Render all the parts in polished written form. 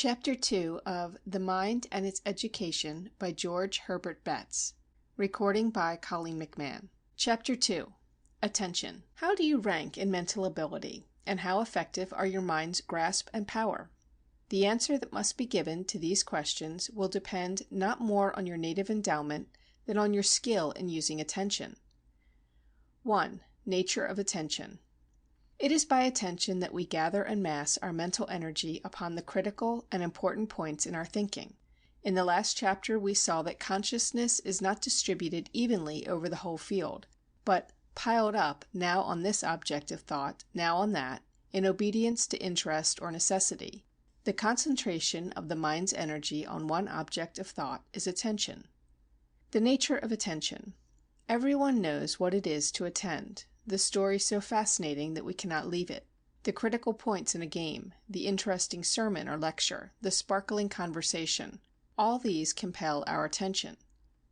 Chapter 2 of The Mind and Its Education by George Herbert Betts. Recording by Colleen McMahon. Chapter 2. Attention. How do you rank in mental ability, and how effective are your mind's grasp and power? The answer that must be given to these questions will depend not more on your native endowment than on your skill in using attention. 1. Nature of attention. It is by attention that we gather and mass our mental energy upon the critical and important points in our thinking. In the last chapter we saw that consciousness is not distributed evenly over the whole field, but piled up now on this object of thought, now on that, in obedience to interest or necessity. The concentration of the mind's energy on one object of thought is attention. The nature of attention. Everyone knows what it is to attend. The story so fascinating that we cannot leave it. The critical points in a game, the interesting sermon or lecture, the sparkling conversation, all these compel our attention.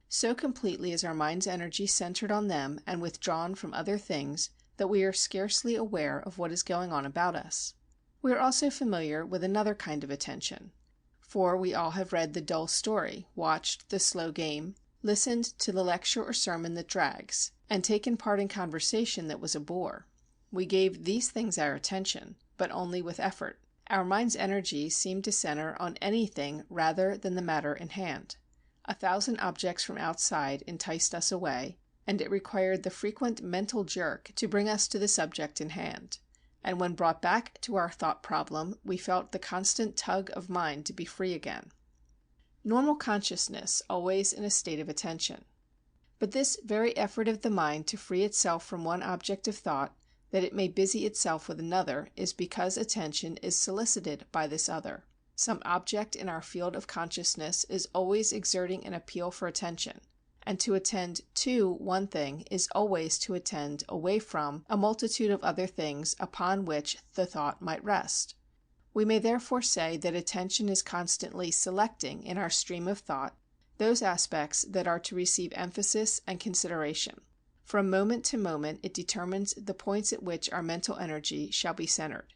So completely is our mind's energy centered on them and withdrawn from other things that we are scarcely aware of what is going on about us. We are also familiar with another kind of attention, for we all have read the dull story, watched the slow game, listened to the lecture or sermon that drags, and taken part in conversation that was a bore. We gave these things our attention, but only with effort. Our mind's energy seemed to center on anything rather than the matter in hand. 1,000 objects from outside enticed us away, and it required the frequent mental jerk to bring us to the subject in hand. And when brought back to our thought problem, we felt the constant tug of mind to be free again. Normal consciousness always in a state of attention. But this very effort of the mind to free itself from one object of thought, that it may busy itself with another, is because attention is solicited by this other. Some object in our field of consciousness is always exerting an appeal for attention, and to attend to one thing is always to attend away from a multitude of other things upon which the thought might rest. We may therefore say that attention is constantly selecting in our stream of thought those aspects that are to receive emphasis and consideration. From moment to moment it determines the points at which our mental energy shall be centered.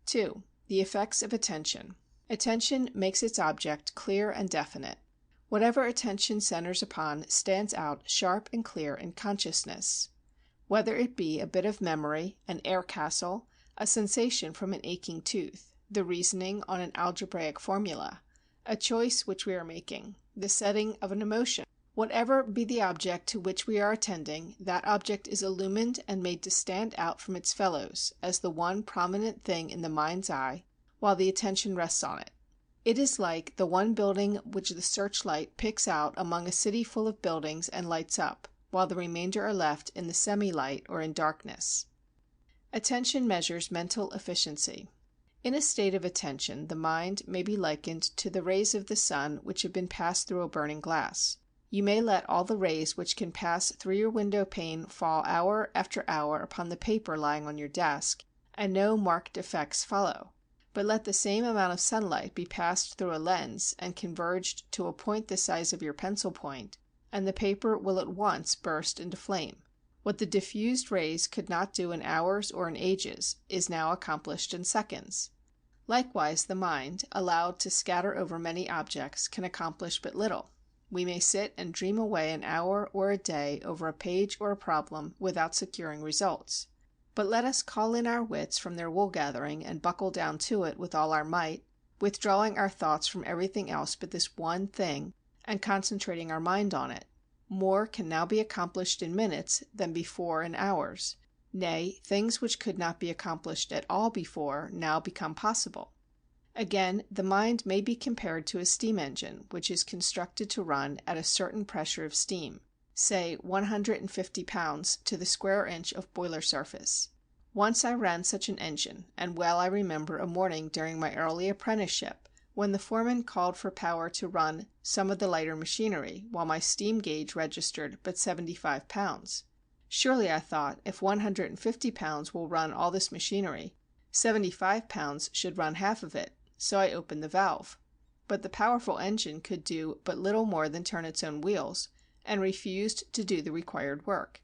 2. The effects of attention. Attention makes its object clear and definite. Whatever attention centers upon stands out sharp and clear in consciousness. Whether it be a bit of memory, an air castle, a sensation from an aching tooth, the reasoning on an algebraic formula, a choice which we are making, the setting of an emotion, whatever be the object to which we are attending, that object is illumined and made to stand out from its fellows as the one prominent thing in the mind's eye, while the attention rests on it. It is like the one building which the searchlight picks out among a city full of buildings and lights up, while the remainder are left in the semi-light or in darkness. Attention measures mental efficiency. In a state of attention, the mind may be likened to the rays of the sun which have been passed through a burning glass. You may let all the rays which can pass through your window pane fall hour after hour upon the paper lying on your desk, and no marked effects follow. But let the same amount of sunlight be passed through a lens and converged to a point the size of your pencil point, and the paper will at once burst into flame. What the diffused rays could not do in hours or in ages is now accomplished in seconds. Likewise the mind, allowed to scatter over many objects, can accomplish but little. We may sit and dream away an hour or a day over a page or a problem without securing results. But let us call in our wits from their wool gathering and buckle down to it with all our might, withdrawing our thoughts from everything else but this one thing, and concentrating our mind on it. More can now be accomplished in minutes than before in hours. Nay, things which could not be accomplished at all before now become possible. Again, the mind may be compared to a steam engine which is constructed to run at a certain pressure of steam, say 150 pounds to the square inch of boiler surface. Once I ran such an engine, and well I remember a morning during my early apprenticeship when the foreman called for power to run some of the lighter machinery, while my steam gauge registered but 75 pounds. Surely, I thought, if 150 pounds will run all this machinery, 75 pounds should run half of it, so I opened the valve. But the powerful engine could do but little more than turn its own wheels, and refused to do the required work.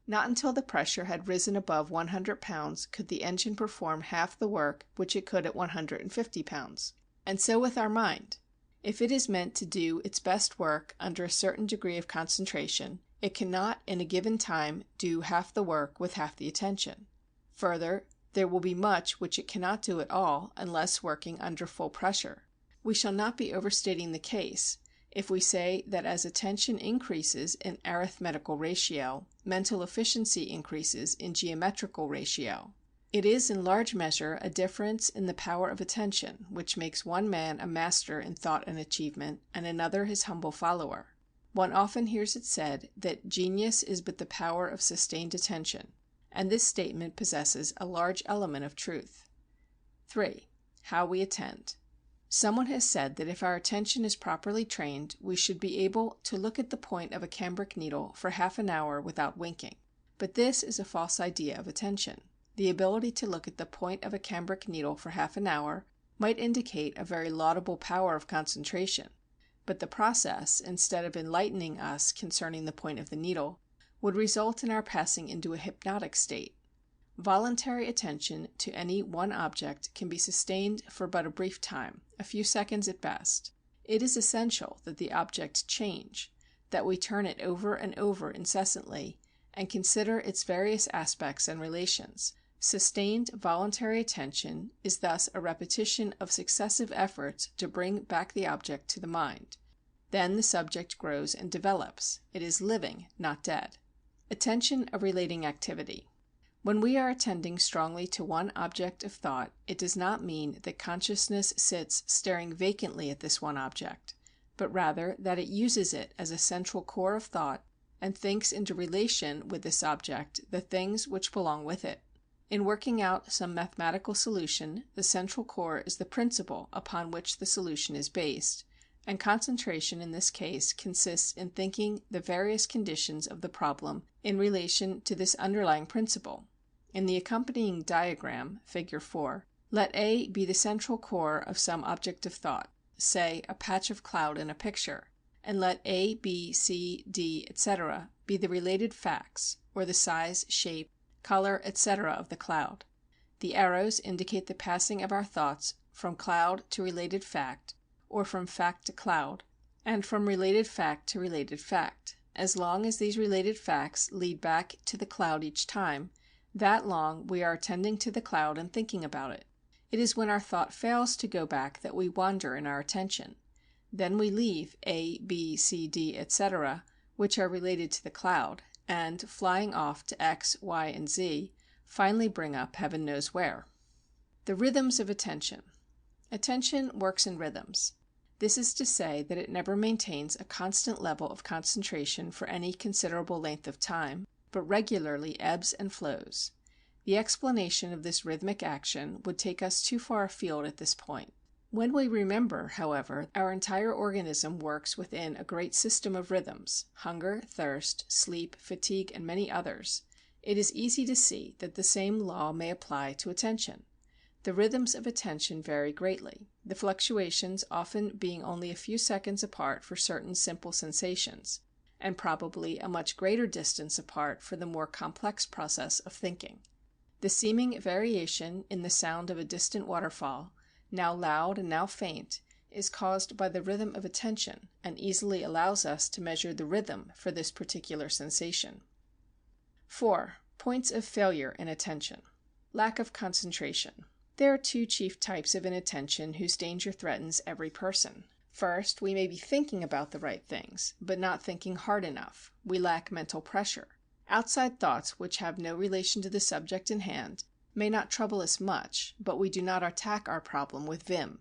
Not until the pressure had risen above 100 pounds could the engine perform half the work which it could at 150 pounds. And so with our mind. If it is meant to do its best work under a certain degree of concentration, it cannot in a given time do half the work with half the attention. Further, there will be much which it cannot do at all unless working under full pressure. We shall not be overstating the case if we say that as attention increases in arithmetical ratio, mental efficiency increases in geometrical ratio. It is in large measure a difference in the power of attention which makes one man a master in thought and achievement, and another his humble follower. One often hears it said that genius is but the power of sustained attention, and this statement possesses a large element of truth. 3. How we attend. Someone has said that if our attention is properly trained, we should be able to look at the point of a cambric needle for half an hour without winking. But this is a false idea of attention. The ability to look at the point of a cambric needle for half an hour might indicate a very laudable power of concentration, but the process, instead of enlightening us concerning the point of the needle, would result in our passing into a hypnotic state. Voluntary attention to any one object can be sustained for but a brief time, a few seconds at best. It is essential that the object change, that we turn it over and over incessantly, and consider its various aspects and relations. Sustained voluntary attention is thus a repetition of successive efforts to bring back the object to the mind. Then the subject grows and develops. It is living, not dead. Attention a relating activity. When we are attending strongly to one object of thought, it does not mean that consciousness sits staring vacantly at this one object, but rather that it uses it as a central core of thought and thinks into relation with this object the things which belong with it. In working out some mathematical solution, the central core is the principle upon which the solution is based, and concentration in this case consists in thinking the various conditions of the problem in relation to this underlying principle. In the accompanying diagram, Figure 4, let A be the central core of some object of thought, say a patch of cloud in a picture, and let A, B, C, D, etc. be the related facts, or the size, shape, color, etc. of the cloud. The arrows indicate the passing of our thoughts from cloud to related fact, or from fact to cloud, and from related fact to related fact. As long as these related facts lead back to the cloud each time, that long we are attending to the cloud and thinking about it. It is when our thought fails to go back that we wander in our attention. Then we leave A, B, C, D, etc., which are related to the cloud, and, flying off to X, Y, and Z, finally bring up heaven knows where. The rhythms of attention. Attention works in rhythms. This is to say that it never maintains a constant level of concentration for any considerable length of time, but regularly ebbs and flows. The explanation of this rhythmic action would take us too far afield at this point. When we remember, however, our entire organism works within a great system of rhythms, hunger, thirst, sleep, fatigue, and many others, it is easy to see that the same law may apply to attention. The rhythms of attention vary greatly, the fluctuations often being only a few seconds apart for certain simple sensations, and probably a much greater distance apart for the more complex process of thinking. The seeming variation in the sound of a distant waterfall, now loud and now faint, is caused by the rhythm of attention, and easily allows us to measure the rhythm for this particular sensation. 4. Points of failure in attention. Lack of concentration. There are two chief types of inattention whose danger threatens every person. First, we may be thinking about the right things, but not thinking hard enough. We lack mental pressure. Outside thoughts which have no relation to the subject in hand may not trouble us much, but we do not attack our problem with vim.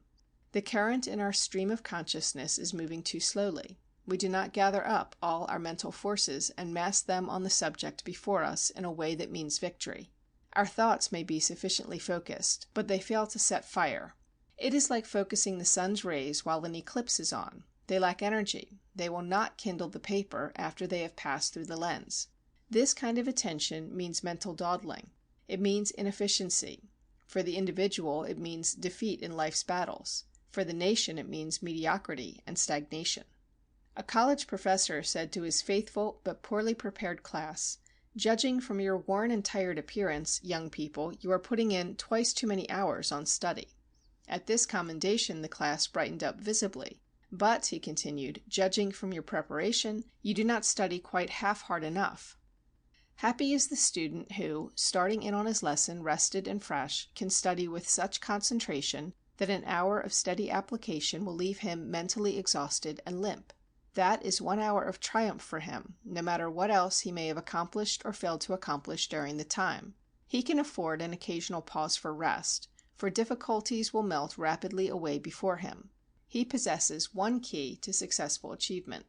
The current in our stream of consciousness is moving too slowly. We do not gather up all our mental forces and mass them on the subject before us in a way that means victory. Our thoughts may be sufficiently focused, but they fail to set fire. It is like focusing the sun's rays while an eclipse is on. They lack energy. They will not kindle the paper after they have passed through the lens. This kind of attention means mental dawdling. It means inefficiency. For the individual, it means defeat in life's battles. For the nation, it means mediocrity and stagnation. A college professor said to his faithful but poorly prepared class, "Judging from your worn and tired appearance, young people, you are putting in twice too many hours on study." At this commendation the class brightened up visibly. "But," he continued, "judging from your preparation, you do not study quite half hard enough." Happy is the student who, starting in on his lesson rested and fresh, can study with such concentration that an hour of steady application will leave him mentally exhausted and limp. That is 1 hour of triumph for him, no matter what else he may have accomplished or failed to accomplish during the time. He can afford an occasional pause for rest, for difficulties will melt rapidly away before him. He possesses one key to successful achievement.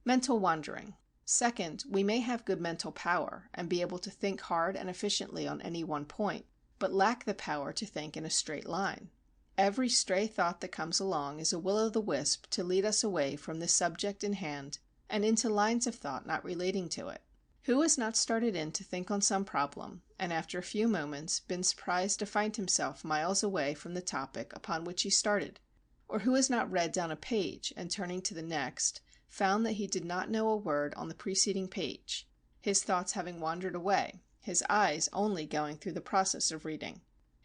Mental wandering. Second, we may have good mental power, and be able to think hard and efficiently on any one point, but lack the power to think in a straight line. Every stray thought that comes along is a will-o'-the-wisp to lead us away from the subject in hand and into lines of thought not relating to it. Who has not started in to think on some problem, and after a few moments been surprised to find himself miles away from the topic upon which he started? Or who has not read down a page, and turning to the next, found that he did not know a word on the preceding page, his thoughts having wandered away, his eyes only going through the process of reading?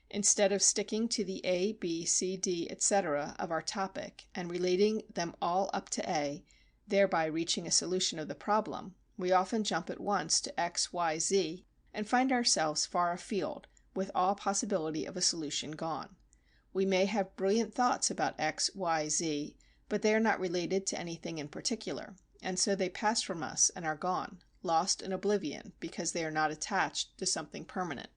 Instead of sticking to the A, B, C, D, etc. of our topic, and relating them all up to A, thereby reaching a solution of the problem, we often jump at once to X, Y, Z, and find ourselves far afield, with all possibility of a solution gone. We may have brilliant thoughts about X, Y, Z, but they are not related to anything in particular, and so they pass from us and are gone, lost in oblivion, because they are not attached to something permanent.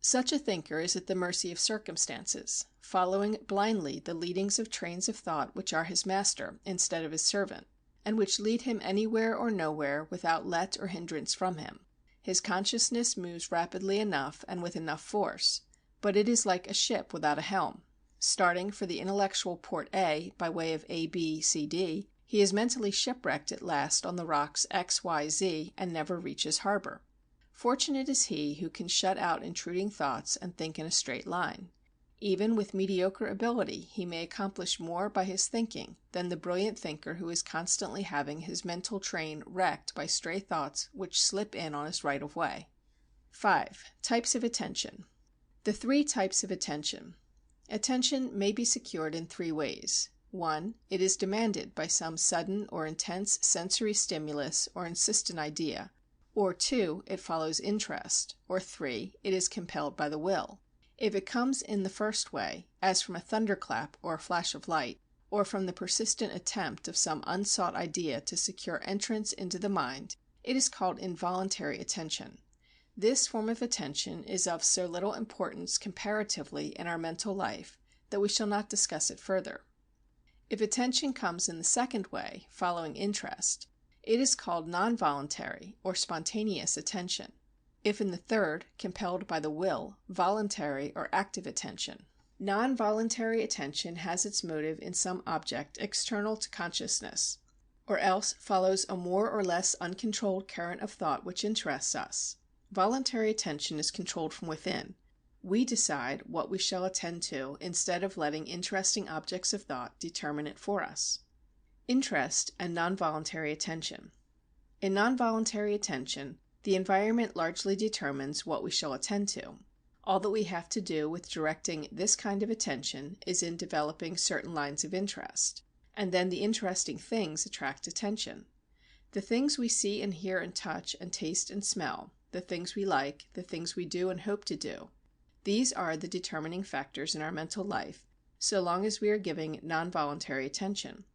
Such a thinker is at the mercy of circumstances, following blindly the leadings of trains of thought which are his master instead of his servant, and which lead him anywhere or nowhere without let or hindrance from him. His consciousness moves rapidly enough and with enough force, but it is like a ship without a helm. Starting for the intellectual port A by way of A, B, C, D, he is mentally shipwrecked at last on the rocks X, Y, Z, and never reaches harbor. Fortunate is he who can shut out intruding thoughts and think in a straight line. Even with mediocre ability he may accomplish more by his thinking than the brilliant thinker who is constantly having his mental train wrecked by stray thoughts which slip in on his right of way. 5. Types of attention. The 3 types of attention. Attention may be secured in 3 ways. 1. It is demanded by some sudden or intense sensory stimulus or insistent idea, or 2. It follows interest, or 3. It is compelled by the will. If it comes in the first way, as from a thunderclap or a flash of light, or from the persistent attempt of some unsought idea to secure entrance into the mind, it is called involuntary attention. This form of attention is of so little importance comparatively in our mental life that we shall not discuss it further. If attention comes in the second way, following interest, it is called non-voluntary or spontaneous attention. If in the third, compelled by the will, voluntary or active attention. Non-voluntary attention has its motive in some object external to consciousness, or else follows a more or less uncontrolled current of thought which interests us. Voluntary attention is controlled from within. We decide what we shall attend to instead of letting interesting objects of thought determine it for us. Interest and non-voluntary attention. In non-voluntary attention, the environment largely determines what we shall attend to. All that we have to do with directing this kind of attention is in developing certain lines of interest, and then the interesting things attract attention. The things we see and hear and touch and taste and smell, the things we like, the things we do and hope to do, these are the determining factors in our mental life, so long as we are giving non-voluntary attention.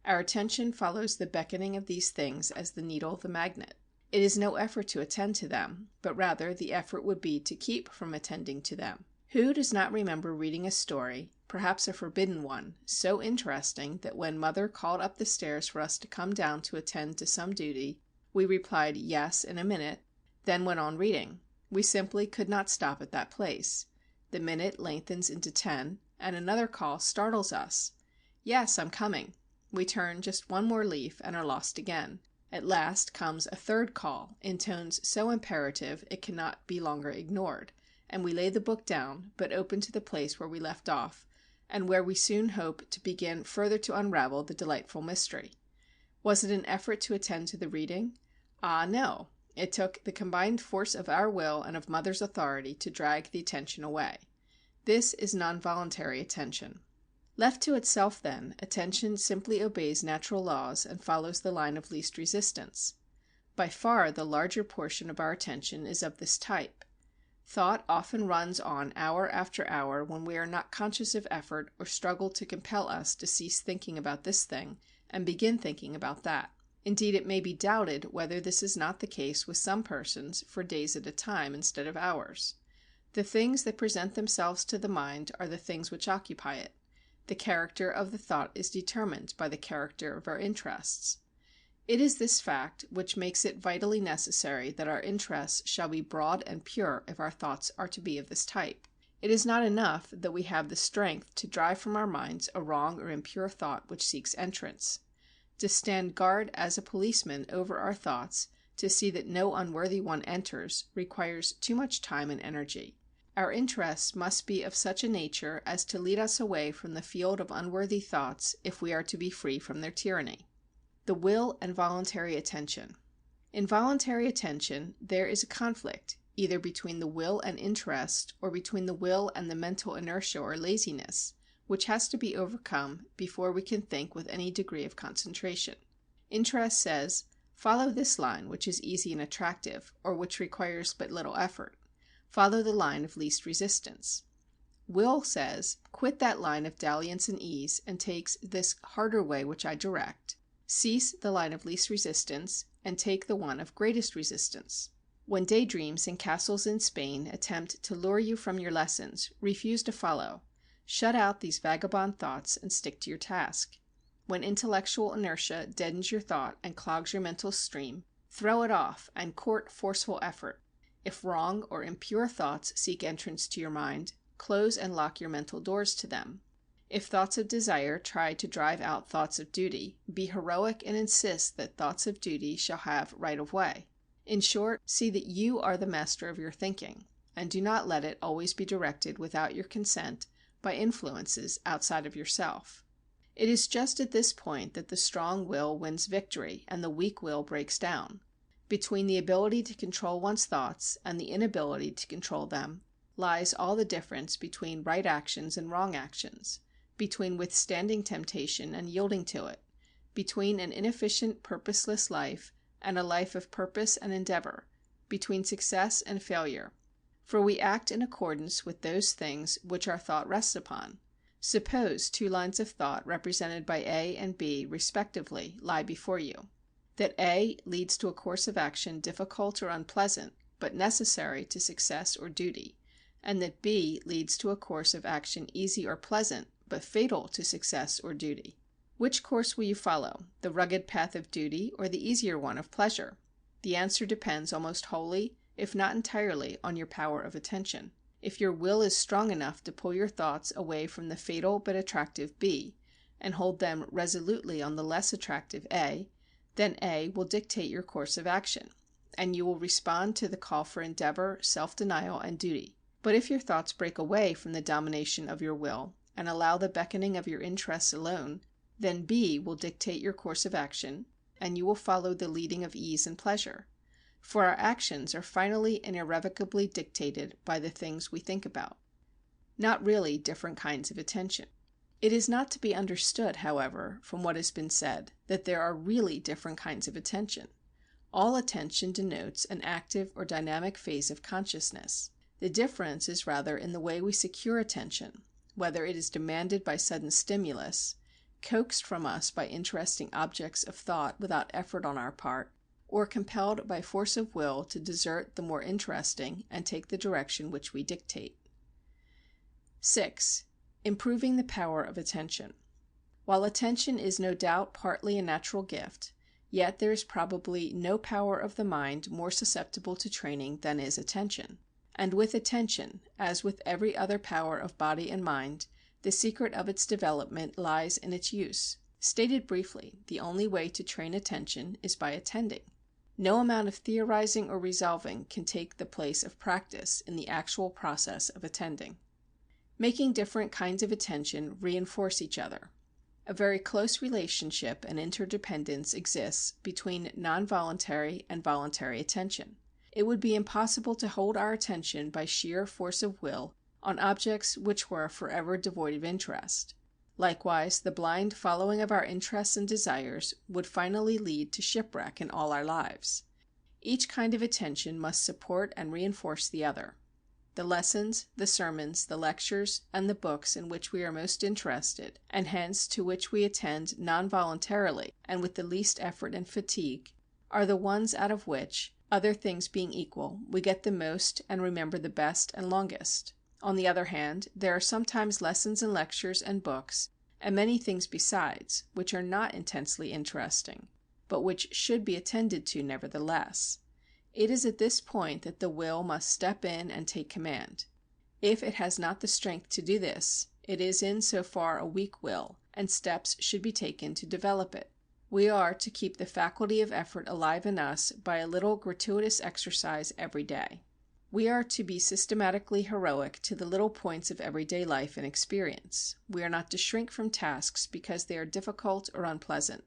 Our attention follows the beckoning of these things as the needle the magnet. It is no effort to attend to them, but rather the effort would be to keep from attending to them. Who does not remember reading a story, perhaps a forbidden one, so interesting that when mother called up the stairs for us to come down to attend to some duty, we replied yes in a minute, then went on reading. We simply could not stop at that place. The minute lengthens into 10, and another call startles us. Yes, I'm coming. We turn just one more leaf and are lost again. At last comes a third call, in tones so imperative it cannot be longer ignored, and we lay the book down, but open to the place where we left off, and where we soon hope to begin further to unravel the delightful mystery. Was it an effort to attend to the reading? Ah, no. It took the combined force of our will and of mother's authority to drag the attention away. This is non-voluntary attention. Left to itself, then, attention simply obeys natural laws and follows the line of least resistance. By far the larger portion of our attention is of this type. Thought often runs on hour after hour when we are not conscious of effort or struggle to compel us to cease thinking about this thing and begin thinking about that. Indeed, it may be doubted whether this is not the case with some persons for days at a time instead of hours. The things that present themselves to the mind are the things which occupy it. The character of the thought is determined by the character of our interests. It is this fact which makes it vitally necessary that our interests shall be broad and pure if our thoughts are to be of this type. It is not enough that we have the strength to drive from our minds a wrong or impure thought which seeks entrance. To stand guard as a policeman over our thoughts, to see that no unworthy one enters, requires too much time and energy. Our interests must be of such a nature as to lead us away from the field of unworthy thoughts if we are to be free from their tyranny. The will and voluntary attention. In voluntary attention there is a conflict, either between the will and interest, or between the will and the mental inertia or laziness, which has to be overcome before we can think with any degree of concentration. Interest says, follow this line which is easy and attractive, or which requires but little effort. Follow the line of least resistance. Will says, quit that line of dalliance and ease, and takes this harder way which I direct. Cease the line of least resistance, and take the one of greatest resistance. When daydreams and castles in Spain attempt to lure you from your lessons, refuse to follow. Shut out these vagabond thoughts and stick to your task. When intellectual inertia deadens your thought and clogs your mental stream, throw it off and court forceful effort. If wrong or impure thoughts seek entrance to your mind, close and lock your mental doors to them. If thoughts of desire try to drive out thoughts of duty, be heroic and insist that thoughts of duty shall have right of way. In short, see that you are the master of your thinking, and do not let it always be directed without your consent by influences outside of yourself. It is just at this point that the strong will wins victory and the weak will breaks down. Between the ability to control one's thoughts and the inability to control them lies all the difference between right actions and wrong actions, between withstanding temptation and yielding to it, between an inefficient, purposeless life and a life of purpose and endeavor, between success and failure. For we act in accordance with those things which our thought rests upon. Suppose two lines of thought represented by A and B respectively lie before you. That A leads to a course of action difficult or unpleasant, but necessary to success or duty, and that B leads to a course of action easy or pleasant, but fatal to success or duty. Which course will you follow, the rugged path of duty or the easier one of pleasure? The answer depends almost wholly, if not entirely, on your power of attention. If your will is strong enough to pull your thoughts away from the fatal but attractive B, and hold them resolutely on the less attractive A, then A will dictate your course of action, and you will respond to the call for endeavor, self-denial, and duty. But if your thoughts break away from the domination of your will, and allow the beckoning of your interests alone, then B will dictate your course of action, and you will follow the leading of ease and pleasure. For our actions are finally and irrevocably dictated by the things we think about. Not really different kinds of attention. It is not to be understood, however, from what has been said, that there are really different kinds of attention. All attention denotes an active or dynamic phase of consciousness. The difference is rather in the way we secure attention, whether it is demanded by sudden stimulus, coaxed from us by interesting objects of thought without effort on our part, or compelled by force of will to desert the more interesting and take the direction which we dictate. 6. Improving the power of attention. While attention is no doubt partly a natural gift, yet there is probably no power of the mind more susceptible to training than is attention. And with attention, as with every other power of body and mind, the secret of its development lies in its use. Stated briefly, the only way to train attention is by attending. No amount of theorizing or resolving can take the place of practice in the actual process of attending. Making different kinds of attention reinforce each other. A very close relationship and interdependence exists between non-voluntary and voluntary attention. It would be impossible to hold our attention by sheer force of will on objects which were forever devoid of interest. Likewise, the blind following of our interests and desires would finally lead to shipwreck in all our lives. Each kind of attention must support and reinforce the other. The lessons, the sermons, the lectures, and the books in which we are most interested, and hence to which we attend non-voluntarily and with the least effort and fatigue, are the ones out of which, other things being equal, we get the most and remember the best and longest. On the other hand, there are sometimes lessons and lectures and books, and many things besides, which are not intensely interesting, but which should be attended to nevertheless. It is at this point that the will must step in and take command. If it has not the strength to do this, it is in so far a weak will, and steps should be taken to develop it. We are to keep the faculty of effort alive in us by a little gratuitous exercise every day. We are to be systematically heroic to the little points of everyday life and experience. We are not to shrink from tasks because they are difficult or unpleasant.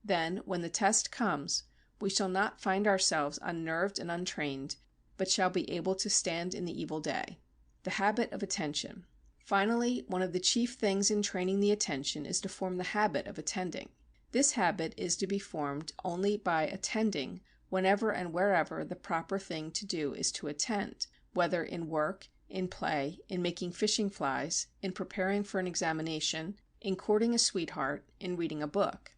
Then, when the test comes, we shall not find ourselves unnerved and untrained, but shall be able to stand in the evil day. The habit of attention. Finally, one of the chief things in training the attention is to form the habit of attending. This habit is to be formed only by attending whenever and wherever the proper thing to do is to attend, whether in work, in play, in making fishing flies, in preparing for an examination, in courting a sweetheart, in reading a book.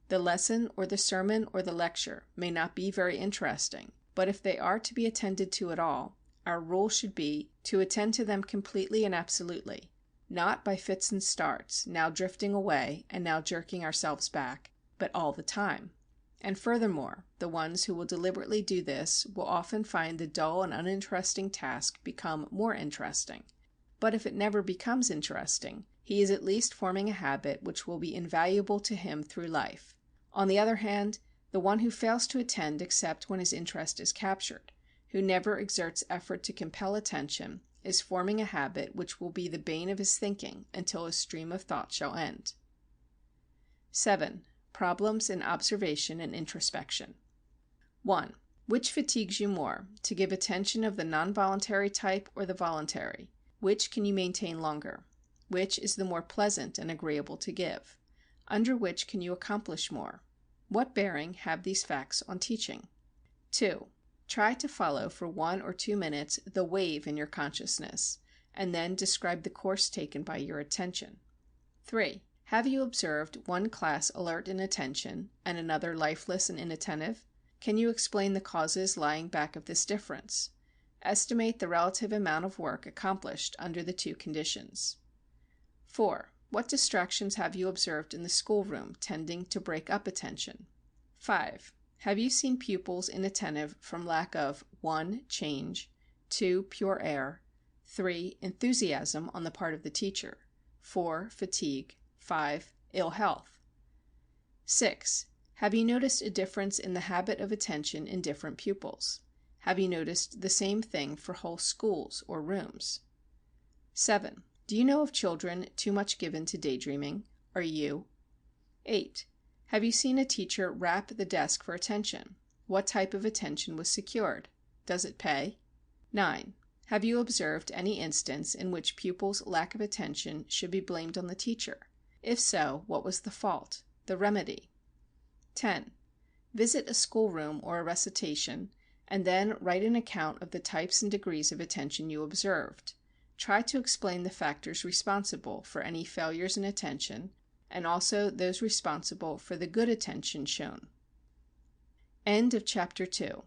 The lesson or the sermon or the lecture may not be very interesting, but if they are to be attended to at all, our rule should be to attend to them completely and absolutely, not by fits and starts, now drifting away and now jerking ourselves back, but all the time. And furthermore, the ones who will deliberately do this will often find the dull and uninteresting task become more interesting. But if it never becomes interesting, he is at least forming a habit which will be invaluable to him through life. On the other hand, the one who fails to attend except when his interest is captured, who never exerts effort to compel attention, is forming a habit which will be the bane of his thinking until his stream of thought shall end. 7. Problems in observation and introspection. 1. Which fatigues you more, to give attention of the non-voluntary type or the voluntary? Which can you maintain longer? Which is the more pleasant and agreeable to give? Under which can you accomplish more? What bearing have these facts on teaching? 2. Try to follow for 1 or 2 minutes the wave in your consciousness, and then describe the course taken by your attention. 3. Have you observed one class alert in attention and another lifeless and inattentive? Can you explain the causes lying back of this difference? Estimate the relative amount of work accomplished under the two conditions. 4. What distractions have you observed in the schoolroom tending to break up attention? 5. Have you seen pupils inattentive from lack of 1. Change, 2. Pure air, 3. Enthusiasm on the part of the teacher, 4. Fatigue, 5. Ill health? 6. Have you noticed a difference in the habit of attention in different pupils? Have you noticed the same thing for whole schools or rooms? 7. Do you know of children too much given to daydreaming? Are you? 8. Have you seen a teacher rap the desk for attention? What type of attention was secured? Does it pay? 9. Have you observed any instance in which pupils' lack of attention should be blamed on the teacher? If so, what was the fault? The remedy? 10. Visit a schoolroom or a recitation, and then write an account of the types and degrees of attention you observed. Try to explain the factors responsible for any failures in attention, and also those responsible for the good attention shown. End of Chapter 2.